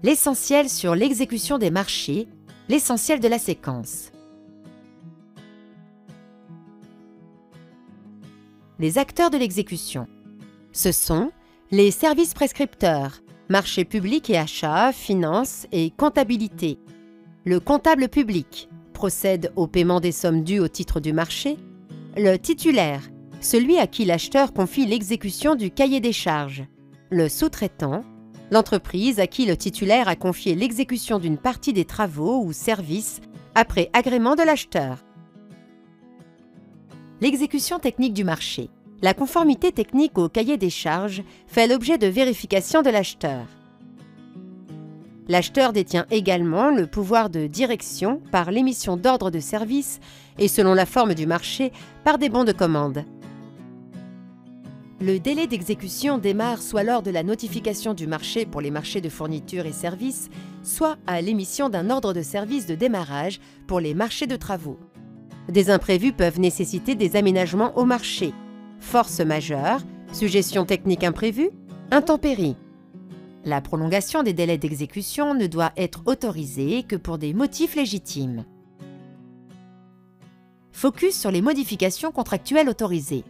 L'essentiel sur l'exécution des marchés, l'essentiel de la séquence. Les acteurs de l'exécution. Ce sont les services prescripteurs, marchés publics et achats, finances et comptabilité. Le comptable public procède au paiement des sommes dues au titre du marché. Le titulaire, celui à qui l'acheteur confie l'exécution du cahier des charges. Le sous-traitant, l'entreprise à qui le titulaire a confié l'exécution d'une partie des travaux ou services après agrément de l'acheteur. L'exécution technique du marché. La conformité technique au cahier des charges fait l'objet de vérification de l'acheteur. L'acheteur détient également le pouvoir de direction par l'émission d'ordres de service et, selon la forme du marché, par des bons de commande. Le délai d'exécution démarre soit lors de la notification du marché pour les marchés de fournitures et services, soit à l'émission d'un ordre de service de démarrage pour les marchés de travaux. Des imprévus peuvent nécessiter des aménagements au marché. Force majeure, suggestion technique imprévue, intempéries. La prolongation des délais d'exécution ne doit être autorisée que pour des motifs légitimes. Focus sur les modifications contractuelles autorisées.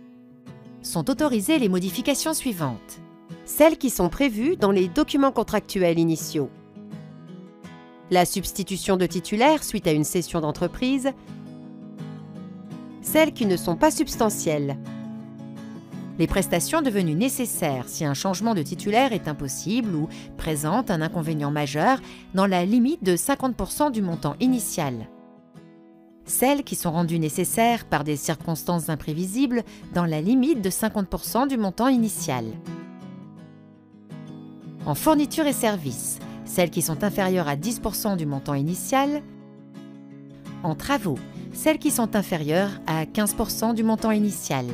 Sont autorisées les modifications suivantes. Celles qui sont prévues dans les documents contractuels initiaux. La substitution de titulaire suite à une cession d'entreprise. Celles qui ne sont pas substantielles. Les prestations devenues nécessaires si un changement de titulaire est impossible ou présente un inconvénient majeur dans la limite de 50% du montant initial. Celles qui sont rendues nécessaires par des circonstances imprévisibles dans la limite de 50% du montant initial. En fourniture et services, celles qui sont inférieures à 10% du montant initial. En travaux, celles qui sont inférieures à 15% du montant initial.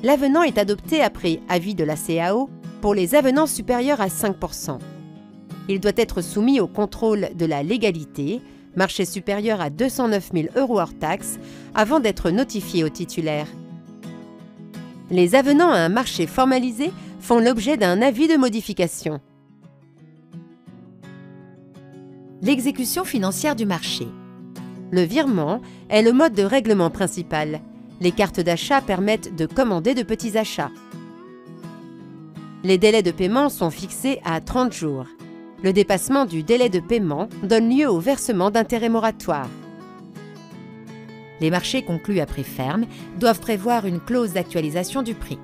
L'avenant est adopté après avis de la CAO pour les avenants supérieurs à 5%. Il doit être soumis au contrôle de la légalité, marché supérieur à 209 000 € hors taxes, avant d'être notifié au titulaire. Les avenants à un marché formalisé font l'objet d'un avis de modification. L'exécution financière du marché. Le virement est le mode de règlement principal. Les cartes d'achat permettent de commander de petits achats. Les délais de paiement sont fixés à 30 jours. Le dépassement du délai de paiement donne lieu au versement d'intérêts moratoires. Les marchés conclus à prix ferme doivent prévoir une clause d'actualisation du prix.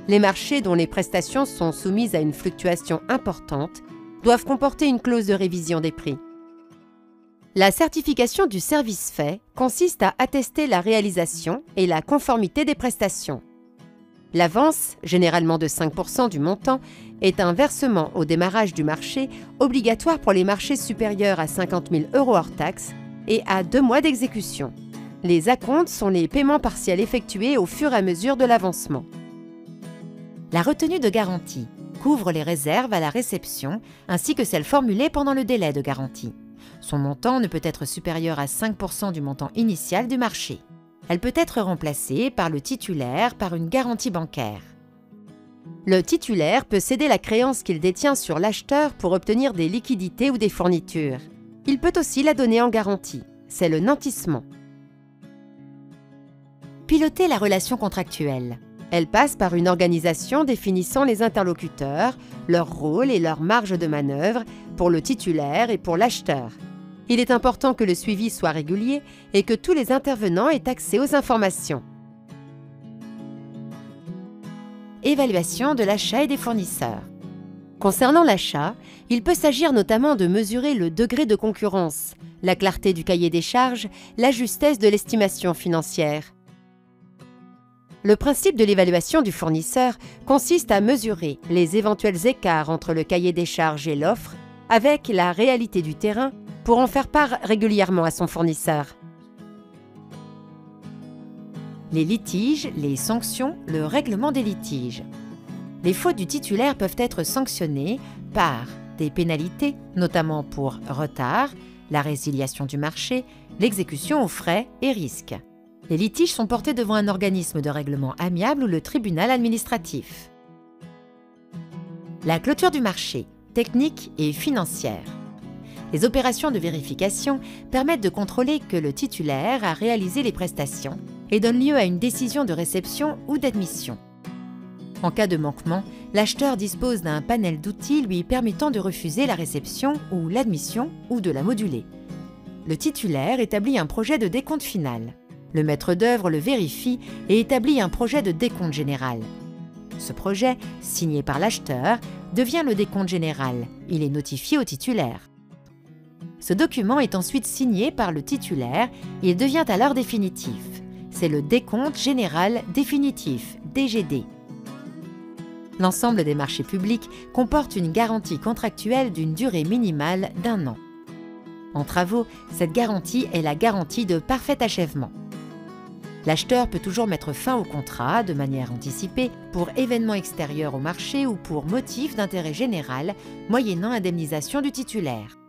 Les marchés dont les prestations sont soumises à une fluctuation importante doivent comporter une clause de révision des prix. La certification du service fait consiste à attester la réalisation et la conformité des prestations. L'avance, généralement de 5% du montant, est un versement au démarrage du marché obligatoire pour les marchés supérieurs à 50 000 € hors taxes et à 2 mois d'exécution. Les acomptes sont les paiements partiels effectués au fur et à mesure de l'avancement. La retenue de garantie couvre les réserves à la réception ainsi que celles formulées pendant le délai de garantie. Son montant ne peut être supérieur à 5% du montant initial du marché. Elle peut être remplacée par le titulaire par une garantie bancaire. Le titulaire peut céder la créance qu'il détient sur l'acheteur pour obtenir des liquidités ou des fournitures. Il peut aussi la donner en garantie. C'est le nantissement. Piloter la relation contractuelle. Elle passe par une organisation définissant les interlocuteurs, leur rôle et leur marge de manœuvre pour le titulaire et pour l'acheteur. Il est important que le suivi soit régulier et que tous les intervenants aient accès aux informations. Évaluation de l'achat et des fournisseurs. Concernant l'achat, il peut s'agir notamment de mesurer le degré de concurrence, la clarté du cahier des charges, la justesse de l'estimation financière. Le principe de l'évaluation du fournisseur consiste à mesurer les éventuels écarts entre le cahier des charges et l'offre avec la réalité du terrain pour en faire part régulièrement à son fournisseur. Les litiges, les sanctions, le règlement des litiges. Les fautes du titulaire peuvent être sanctionnées par des pénalités, notamment pour retard, la résiliation du marché, l'exécution aux frais et risques. Les litiges sont portés devant un organisme de règlement amiable ou le tribunal administratif. La clôture du marché. techniques et financières. Les opérations de vérification permettent de contrôler que le titulaire a réalisé les prestations et donnent lieu à une décision de réception ou d'admission. En cas de manquement, l'acheteur dispose d'un panel d'outils lui permettant de refuser la réception ou l'admission ou de la moduler. Le titulaire établit un projet de décompte final. Le maître d'œuvre le vérifie et établit un projet de décompte général. Ce projet, signé par l'acheteur, devient le décompte général. Il est notifié au titulaire. Ce document est ensuite signé par le titulaire et il devient alors définitif. C'est le décompte général définitif, DGD. L'ensemble des marchés publics comporte une garantie contractuelle d'une durée minimale d'1 an. En travaux, cette garantie est la garantie de parfait achèvement. L'acheteur peut toujours mettre fin au contrat de manière anticipée pour événements extérieurs au marché ou pour motif d'intérêt général, moyennant indemnisation du titulaire.